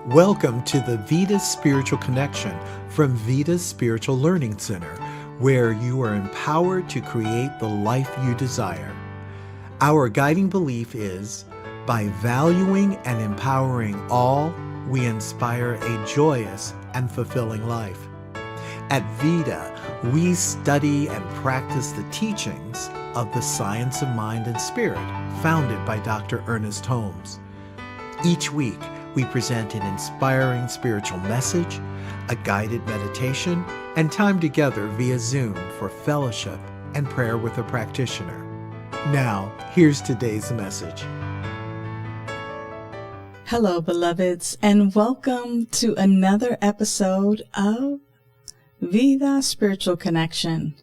Welcome to the Vida Spiritual Connection from Vida's Spiritual Learning Center, where you are empowered to create the life you desire. Our guiding belief is, by valuing and empowering all, we inspire a joyous and fulfilling life. At Vida, we study and practice the teachings of the science of mind and spirit founded by Dr. Ernest Holmes. Each week, we present an inspiring spiritual message, a guided meditation, and time together via Zoom for fellowship and prayer with a practitioner. Now, here's today's message. Hello, beloveds, and welcome to another episode of Vida Spiritual Connection.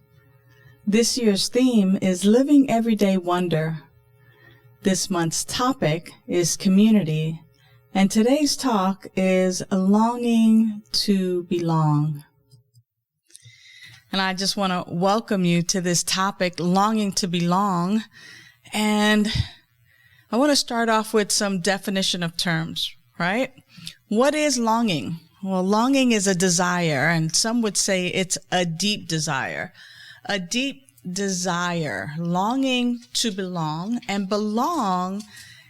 This year's theme is Living Everyday Wonder. This month's topic is community, and today's talk is longing to belong. And I just want to welcome you to this topic, longing to belong. And I want to start off with some definition of terms, right? What is longing? Well, longing is a desire, and some would say it's a deep desire. A deep desire, longing to belong, and belong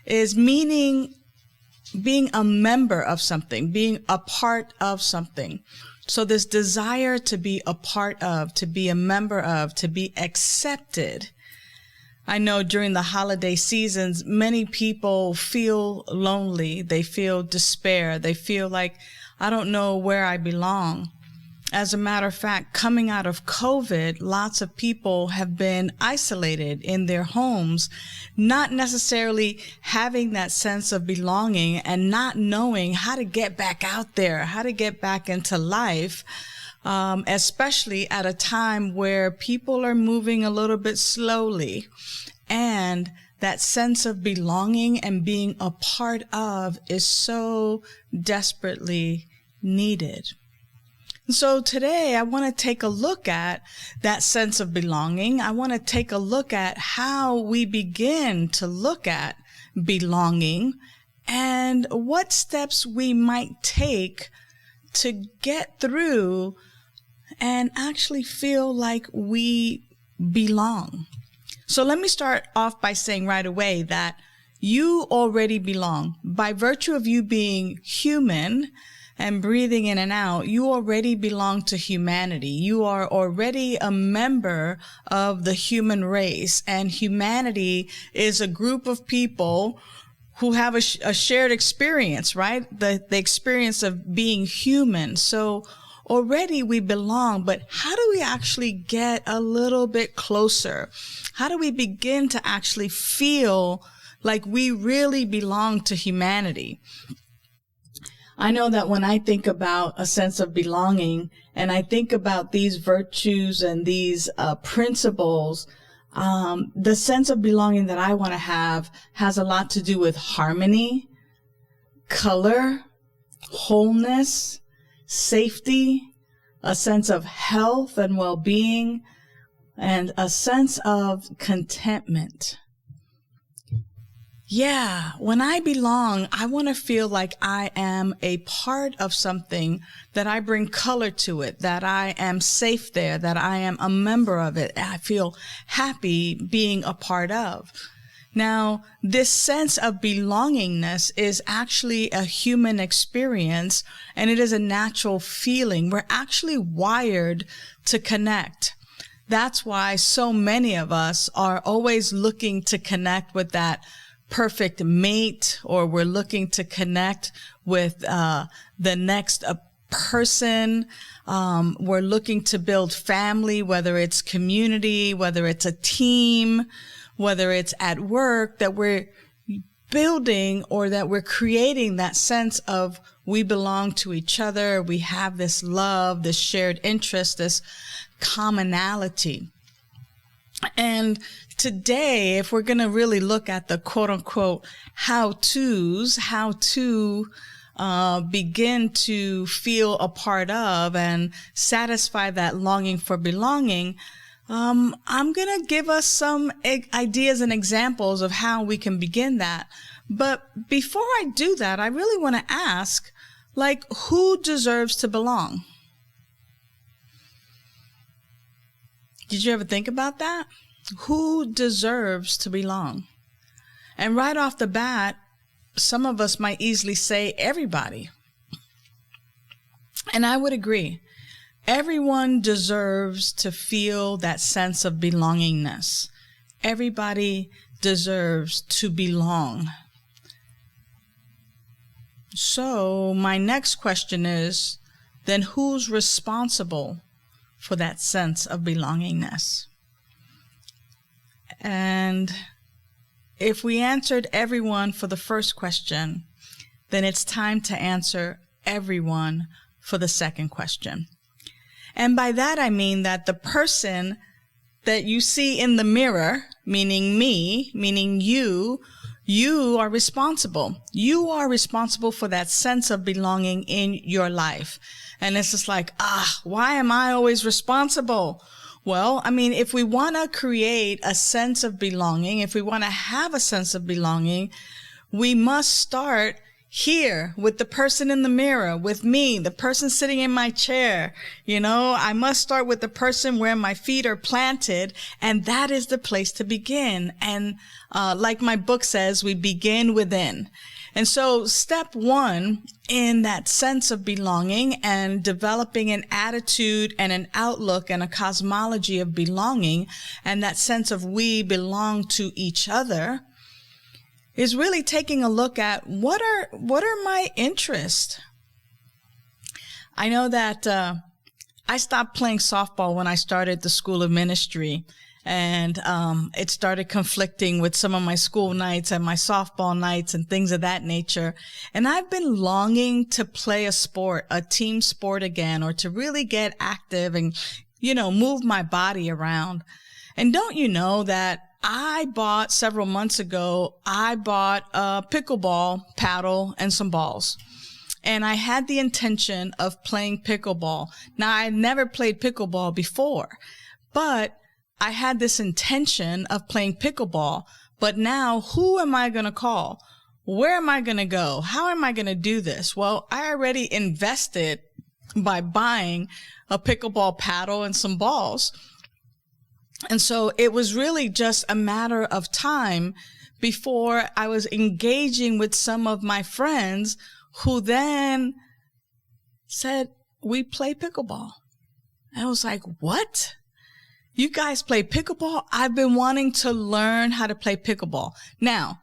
is meaning being a member of something, being a part of something. So this desire to be a part of, to be a member of, to be accepted. I know during the holiday seasons, many people feel lonely. They feel despair. They feel like, I don't know where I belong. As a matter of fact, coming out of COVID, lots of people have been isolated in their homes, not necessarily having that sense of belonging and not knowing how to get back out there, how to get back into life, especially at a time where people are moving a little bit slowly. And that sense of belonging and being a part of is so desperately needed. So today I want to take a look at that sense of belonging. I want to take a look at how we begin to look at belonging and what steps we might take to get through and actually feel like we belong. So let me start off by saying right away that you already belong. By virtue of you being human and breathing in and out, you already belong to humanity. You are already a member of the human race, and humanity is a group of people who have a shared experience, right? The experience of being human. So already we belong, but how do we actually get a little bit closer? How do we begin to actually feel like we really belong to humanity? I know that when I think about a sense of belonging and I think about these virtues and these principles, the sense of belonging that I want to have has a lot to do with harmony, color, wholeness, safety, a sense of health and well-being, and a sense of contentment. Yeah, when I belong, I want to feel like I am a part of something, that I bring color to it, that I am safe there, that I am a member of it. I feel happy being a part of. Now, this sense of belongingness is actually a human experience, and it is a natural feeling. We're actually wired to connect. That's why so many of us are always looking to connect with that perfect mate, or we're looking to connect with the next person. We're looking to build family, whether it's community, whether it's a team, whether it's at work, that we're building or that we're creating that sense of we belong to each other. We have this love, this shared interest, this commonality. And today, if we're going to really look at the quote unquote how-tos, how to begin to feel a part of and satisfy that longing for belonging, I'm going to give us some ideas and examples of how we can begin that. But before I do that, I really want to ask, Like, who deserves to belong? Did you ever think about that? Who deserves to belong? And right off the bat, some of us might easily say everybody. And I would agree. Everyone deserves to feel that sense of belongingness. Everybody deserves to belong. So my next question is, then who's responsible for that sense of belongingness? And if we answered everyone for the first question, then it's time to answer everyone for the second question. And by that I mean that the person that you see in the mirror, meaning me, meaning you are responsible. You are responsible for that sense of belonging in your life. And it's just like, why am I always responsible? Well, I mean, if we want to create a sense of belonging, if we want to have a sense of belonging, we must start here with the person in the mirror, with me, the person sitting in my chair. You know, I must start with the person where my feet are planted, and that is the place to begin. And like my book says, we begin within. And so step one in that sense of belonging and developing an attitude and an outlook and a cosmology of belonging, and that sense of we belong to each other, is really taking a look at what are my interests. I know that I stopped playing softball when I started the School of Ministry, and it started conflicting with some of my school nights and my softball nights and things of that nature. And I've been longing to play a sport, a team sport again, or to really get active and, move my body around. And don't you know that several months ago, I bought a pickleball paddle and some balls. And I had the intention of playing pickleball. Now, I had never played pickleball before, but I had this intention of playing pickleball. But now, who am I going to call? Where am I going to go? How am I going to do this? Well, I already invested by buying a pickleball paddle and some balls. And so it was really just a matter of time before I was engaging with some of my friends who then said, we play pickleball. And I was like, what? You guys play pickleball? I've been wanting to learn how to play pickleball. Now,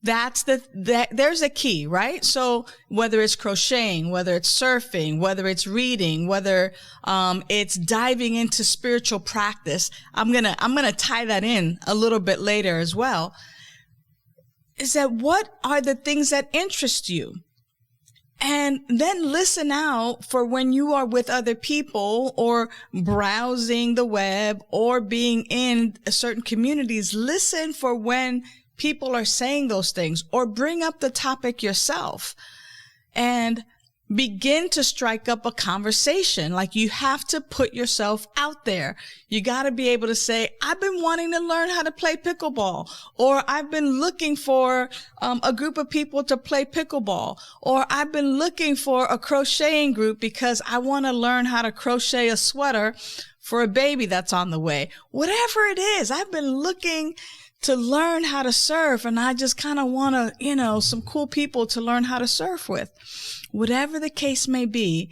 there's a key, right? So whether it's crocheting, whether it's surfing, whether it's reading, whether it's diving into spiritual practice, I'm gonna tie that in a little bit later as well. Is that what are the things that interest you? And then listen out for when you are with other people or browsing the web or being in certain communities. Listen for when people are saying those things, or bring up the topic yourself and begin to strike up a conversation. Like, you have to put yourself out there. You got to be able to say, I've been wanting to learn how to play pickleball, or I've been looking for a group of people to play pickleball, or I've been looking for a crocheting group because I want to learn how to crochet a sweater for a baby that's on the way. Whatever it is, I've been looking to learn how to surf, and I just kind of want to, some cool people to learn how to surf with. Whatever the case may be,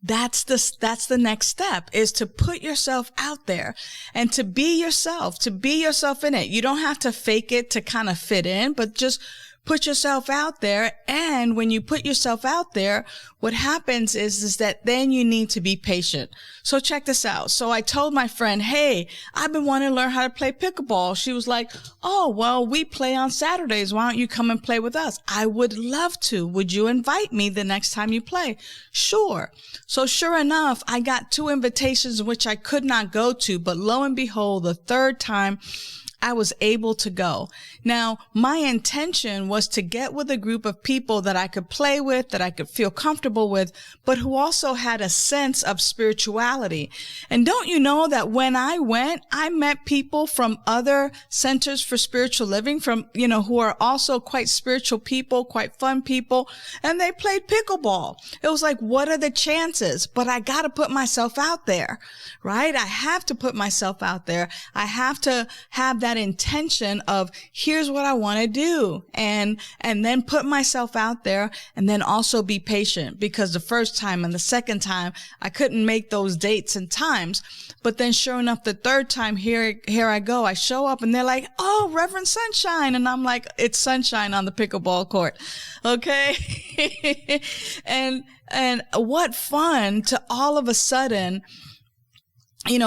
that's the next step, is to put yourself out there and to be yourself in it. You don't have to fake it to kind of fit in, but just put yourself out there. And when you put yourself out there, what happens is that then you need to be patient. So check this out. So I told my friend, hey, I've been wanting to learn how to play pickleball. She was like, oh, well, we play on Saturdays. Why don't you come and play with us? I would love to. Would you invite me the next time you play? Sure. So sure enough, I got 2 invitations which I could not go to, but lo and behold, the third time I was able to go. Now, my intention was to get with a group of people that I could play with, that I could feel comfortable with, but who also had a sense of spirituality. And don't you know that when I went, I met people from other centers for spiritual living, from, who are also quite spiritual people, quite fun people, and they played pickleball. It was like, what are the chances? But I got to put myself out there, right? I have to put myself out there. I have to have that intention of, here's what I want to do, and then put myself out there, and then also be patient, because the first time and the second time I couldn't make those dates and times. But then sure enough, the third time, here I go. I show up and they're like, "Oh, Reverend Sunshine." And I'm like, it's sunshine on the pickleball court. Okay. and what fun to all of a sudden,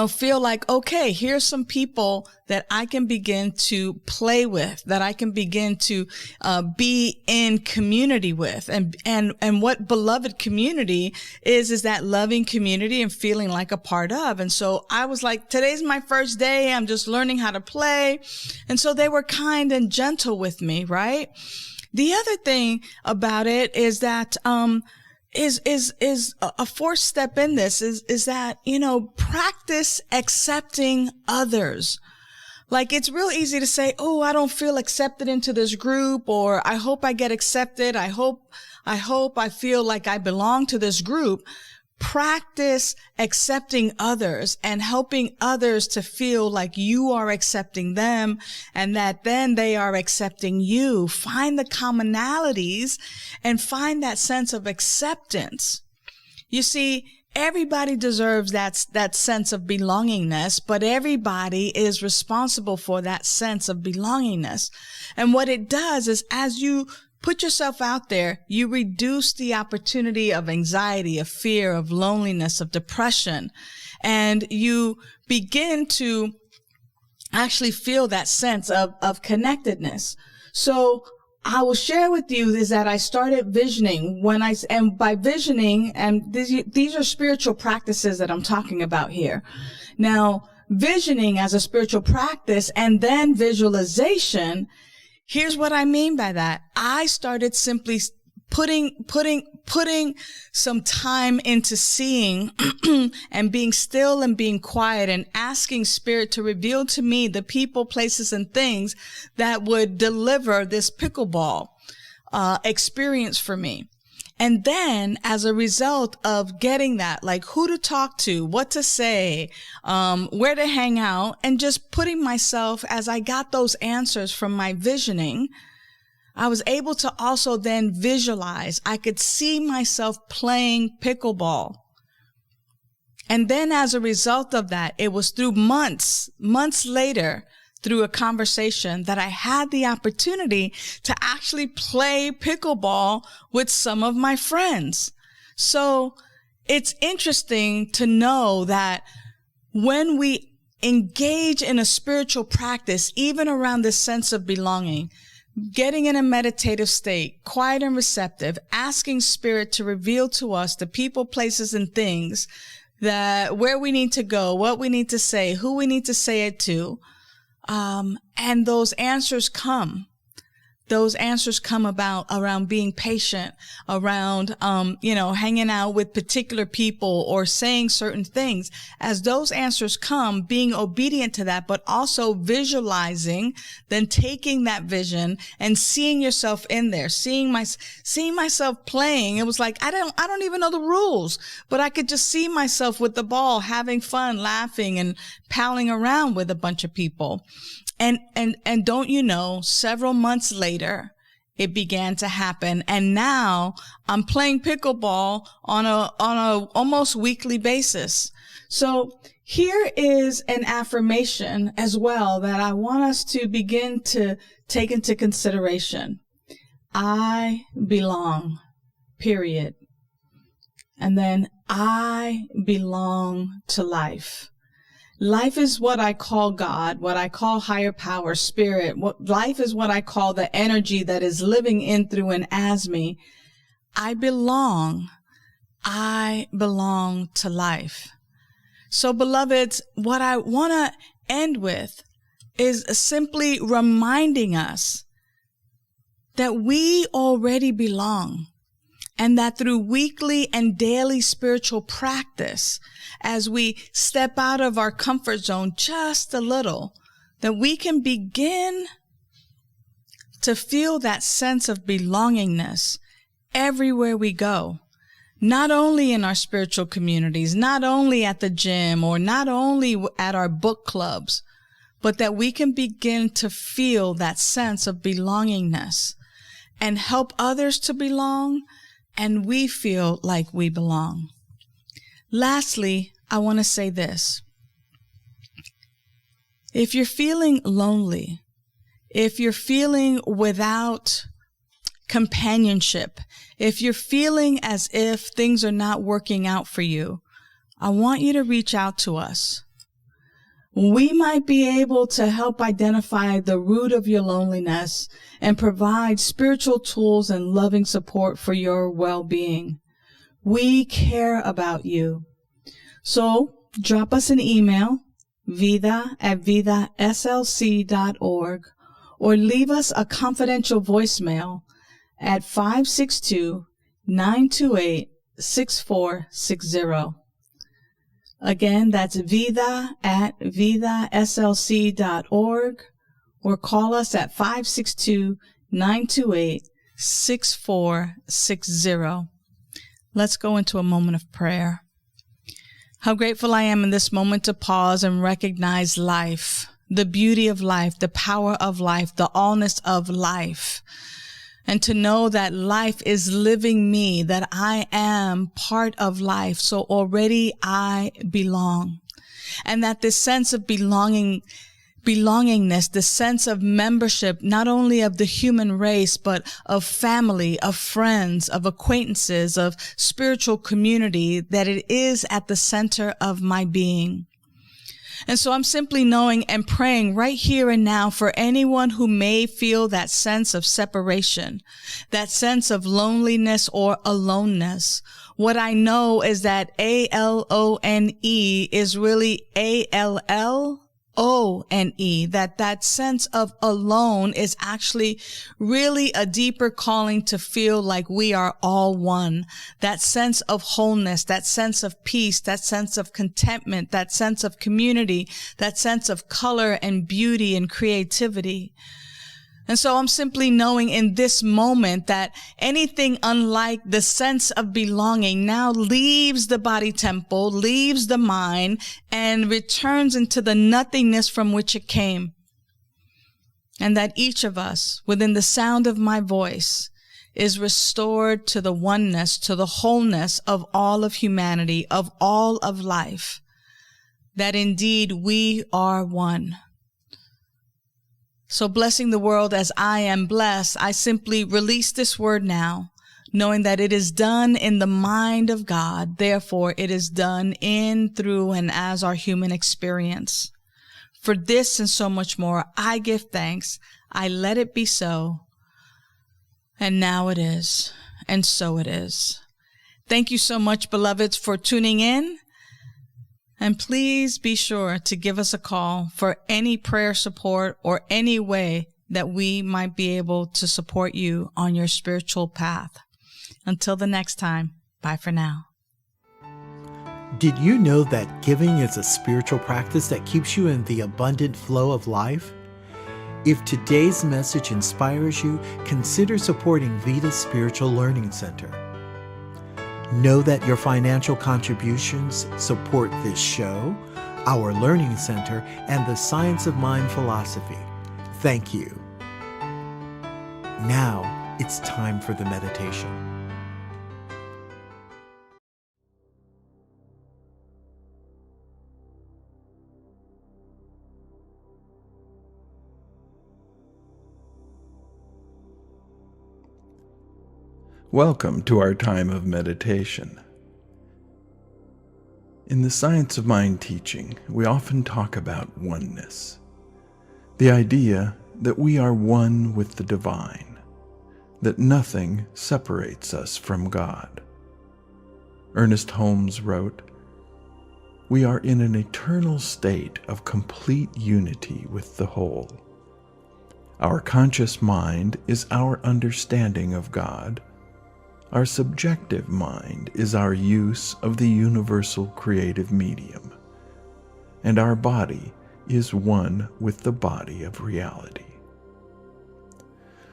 feel like, okay, here's some people that I can begin to play with, that I can begin to be in community with. And what beloved community is that loving community and feeling like a part of. And so I was like, today's my first day. I'm just learning how to play. And so they were kind and gentle with me, right? The other thing about it is that, is a fourth step in this is that, practice accepting others. Like, it's real easy to say, "Oh, I don't feel accepted into this group," or "I hope I get accepted. I hope I feel like I belong to this group." Practice accepting others and helping others to feel like you are accepting them, and that then they are accepting you. Find the commonalities and find that sense of acceptance. You see, everybody deserves that sense of belongingness, but everybody is responsible for that sense of belongingness. And what it does is, as you put yourself out there, you reduce the opportunity of anxiety, of fear, of loneliness, of depression, and you begin to actually feel that sense of connectedness. So I will share with you is that I started visioning and by visioning, and these are spiritual practices that I'm talking about here. Now, visioning as a spiritual practice and then visualization, here's what I mean by that. I started simply putting some time into seeing and being still and being quiet and asking Spirit to reveal to me the people, places, and things that would deliver this pickleball experience for me. And then, as a result of getting that, like who to talk to, what to say, where to hang out, and just putting myself, as I got those answers from my visioning, I was able to also then visualize. I could see myself playing pickleball. And then as a result of that, it was through months later, through a conversation, that I had the opportunity to actually play pickleball with some of my friends. So it's interesting to know that when we engage in a spiritual practice, even around this sense of belonging, getting in a meditative state, quiet and receptive, asking Spirit to reveal to us the people, places, and things, that where we need to go, what we need to say, who we need to say it to, and those answers come. Those answers come about around being patient, around, hanging out with particular people or saying certain things. As those answers come, being obedient to that, but also visualizing, then taking that vision and seeing yourself in there, seeing myself playing. It was like, I don't even know the rules, but I could just see myself with the ball, having fun, laughing and palling around with a bunch of people. And don't you know, several months later, it began to happen. And now I'm playing pickleball on a almost weekly basis. So here is an affirmation as well that I want us to begin to take into consideration. I belong, period. And then I belong to life. Life is what I call God, what I call higher power, spirit. Life is what I call the energy that is living in, through, and as me. I belong to life. So, beloveds, what I want to end with is simply reminding us that we already belong, and that through weekly and daily spiritual practice, as we step out of our comfort zone just a little, that we can begin to feel that sense of belongingness everywhere we go, not only in our spiritual communities, not only at the gym, or not only at our book clubs, but that we can begin to feel that sense of belongingness and help others to belong, and we feel like we belong. Lastly, I want to say this. If you're feeling lonely, if you're feeling without companionship, if you're feeling as if things are not working out for you, I want you to reach out to us. We might be able to help identify the root of your loneliness and provide spiritual tools and loving support for your well-being. We care about you. So drop us an email, vida@vidaslc.org, or leave us a confidential voicemail at 562-928-6460. Again, that's vida@vidaslc.org, or call us at 562-928-6460. Let's go into a moment of prayer. How grateful I am in this moment to pause and recognize life, the beauty of life, the power of life, the allness of life. And to know that life is living me, that I am part of life, so already I belong. And that this sense of belongingness, the sense of membership, not only of the human race, but of family, of friends, of acquaintances, of spiritual community, that it is at the center of my being. And so I'm simply knowing and praying right here and now for anyone who may feel that sense of separation, that sense of loneliness or aloneness. What I know is that ALONE is really ALLONE, that sense of alone is actually really a deeper calling to feel like we are all one. That sense of wholeness, that sense of peace, that sense of contentment, that sense of community, that sense of color and beauty and creativity. And so I'm simply knowing in this moment that anything unlike the sense of belonging now leaves the body temple, leaves the mind, and returns into the nothingness from which it came. And that each of us, within the sound of my voice, is restored to the oneness, to the wholeness of all of humanity, of all of life. That indeed we are one. So blessing the world as I am blessed, I simply release this word now, knowing that it is done in the mind of God. Therefore, it is done in, through, and as our human experience. For this and so much more, I give thanks. I let it be so. And now it is, and so it is. Thank you so much, beloveds, for tuning in. And please be sure to give us a call for any prayer support or any way that we might be able to support you on your spiritual path. Until the next time, bye for now. Did you know that giving is a spiritual practice that keeps you in the abundant flow of life? If today's message inspires you, consider supporting Vida Spiritual Learning Center. Know that your financial contributions support this show, our learning center, and the Science of Mind philosophy. Thank you. Now it's time for the meditation. Welcome to our time of meditation. In the Science of Mind teaching, we often talk about oneness, the idea that we are one with the divine, that nothing separates us from God. Ernest Holmes wrote, We are in an eternal state of complete unity with the whole. Our conscious mind is our understanding of God. Our subjective mind is our use of the universal creative medium. And our body is one with the body of reality.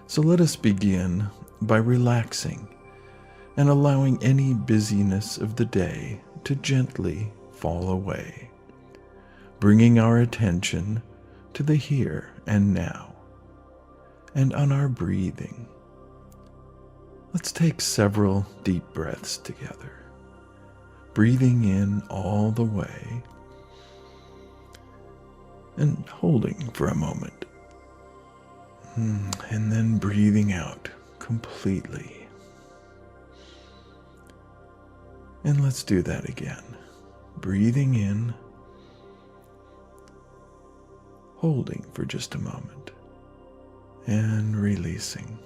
So let us begin by relaxing and allowing any busyness of the day to gently fall away, bringing our attention to the here and now, and on our breathing. Let's take several deep breaths together, breathing in all the way and holding for a moment, and then breathing out completely. And let's do that again. Breathing in, holding for just a moment, and releasing.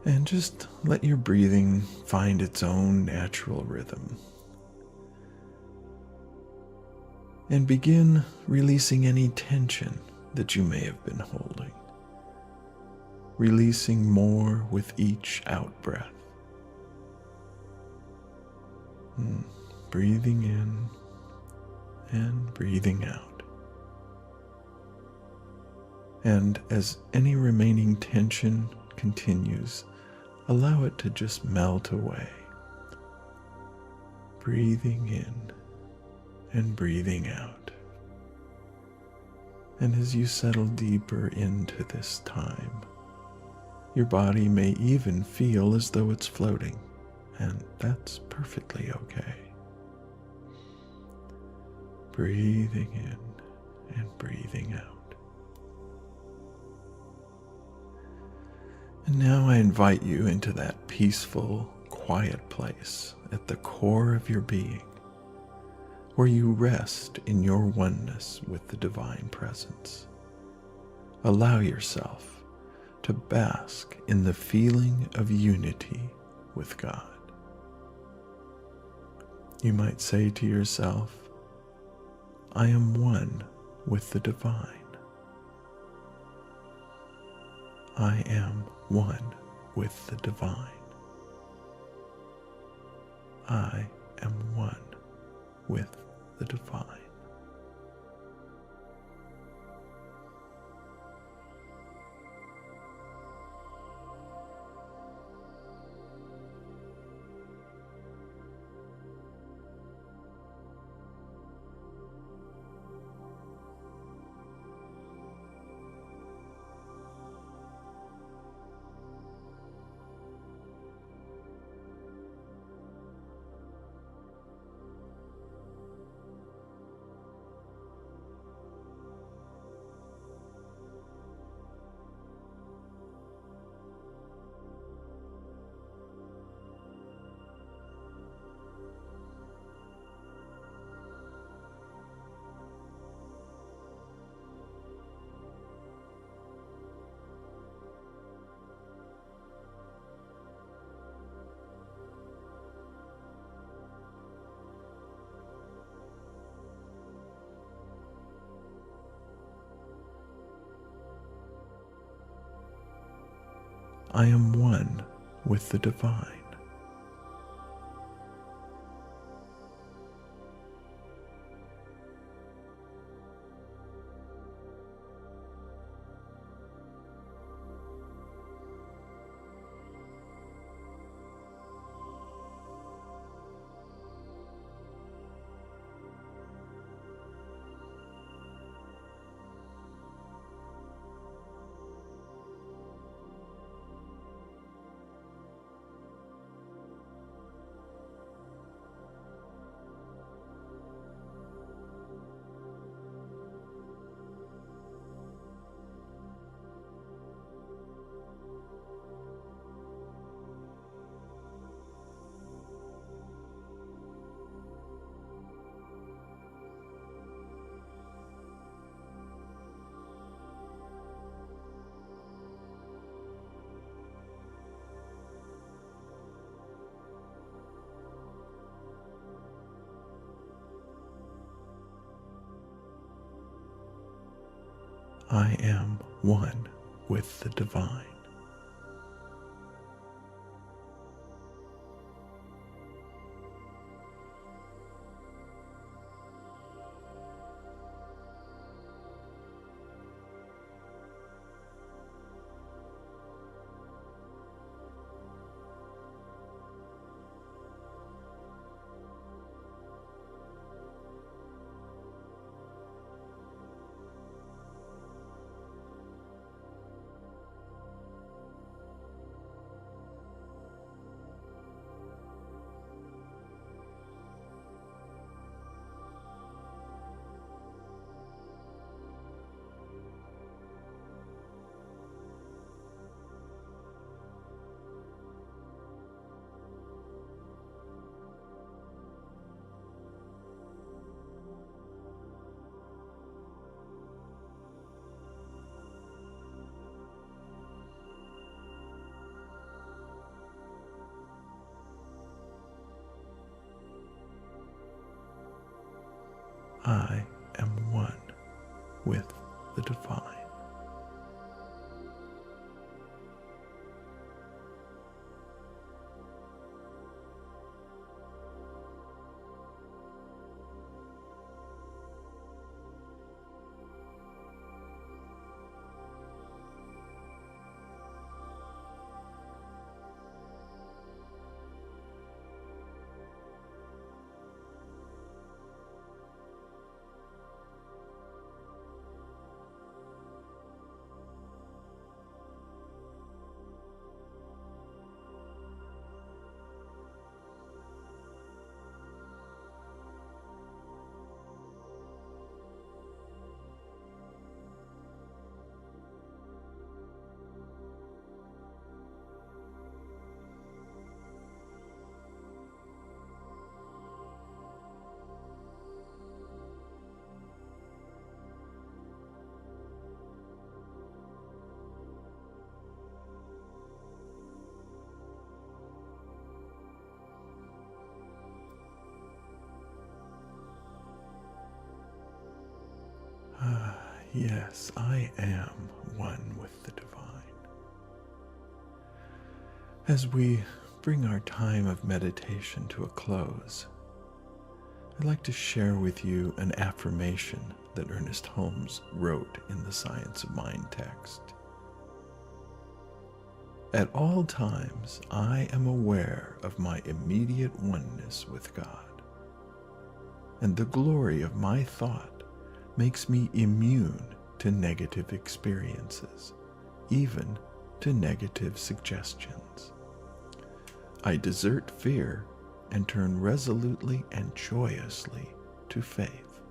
And just let your breathing find its own natural rhythm. And begin releasing any tension that you may have been holding. Releasing more with each out-breath. Breathing in and breathing out. And as any remaining tension continues, allow it to just melt away. Breathing in and breathing out. And as you settle deeper into this time, your body may even feel as though it's floating, and that's perfectly okay. Breathing in and breathing out. And now I invite you into that peaceful, quiet place at the core of your being, where you rest in your oneness with the Divine Presence. Allow yourself to bask in the feeling of unity with God. You might say to yourself, I am one with the Divine. I am one with the Divine. I am one with the Divine. I am one with the Divine. I am one with the divine. I am one with the divine. Yes, I am one with the divine. As we bring our time of meditation to a close, I'd like to share with you an affirmation that Ernest Holmes wrote in the Science of Mind text. At all times, I am aware of my immediate oneness with God, and the glory of my thought makes me immune to negative experiences, even to negative suggestions. I desert fear and turn resolutely and joyously to faith,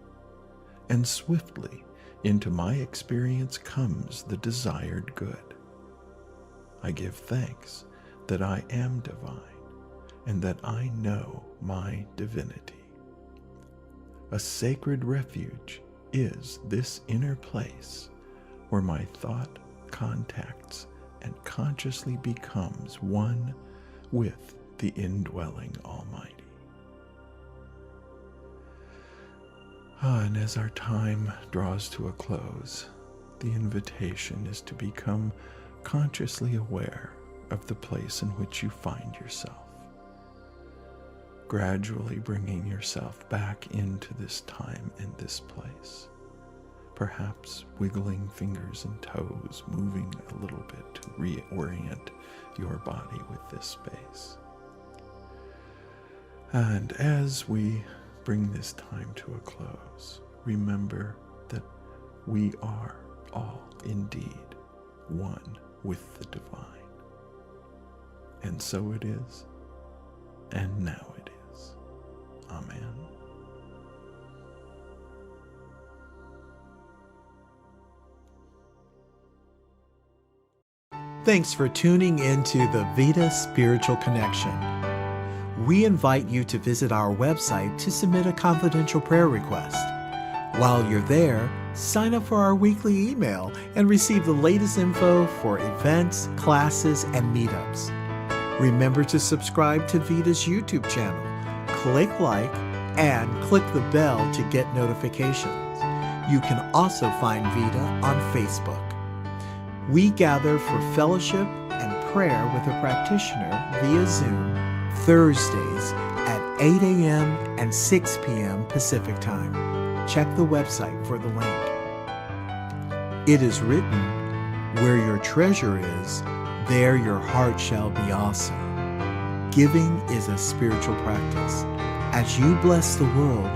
and swiftly into my experience comes the desired good. I give thanks that I am divine and that I know my divinity. A sacred refuge is this inner place where my thought contacts and consciously becomes one with the indwelling Almighty. And as our time draws to a close, the invitation is to become consciously aware of the place in which you find yourself, gradually bringing yourself back into this time and this place, perhaps wiggling fingers and toes, moving a little bit to reorient your body with this space. And as we bring this time to a close, remember that we are all indeed one with the divine. And so it is, and now it is. Amen. Thanks for tuning into the Vida Spiritual Connection. We invite you to visit our website to submit a confidential prayer request. While you're there, sign up for our weekly email and receive the latest info for events, classes, and meetups. Remember to subscribe to Vida's YouTube channel, click like, and click the bell to get notifications. You can also find Vida on Facebook. We gather for fellowship and prayer with a practitioner via Zoom Thursdays at 8 a.m. and 6 p.m. Pacific Time. Check the website for the link. It is written, "Where your treasure is, there your heart shall be also." Giving is a spiritual practice. As you bless the world,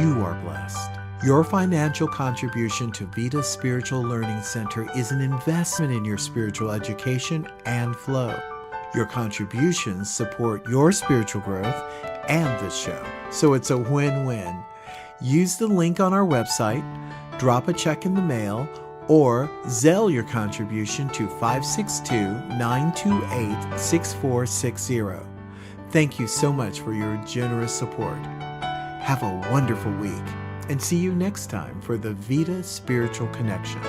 you are blessed. Your financial contribution to Vida Spiritual Learning Center is an investment in your spiritual education and flow. Your contributions support your spiritual growth and this show, so it's a win-win. Use the link on our website, drop a check in the mail, or Zelle your contribution to 562-928-6460. Thank you so much for your generous support. Have a wonderful week, and see you next time for the Vida Spiritual Connection.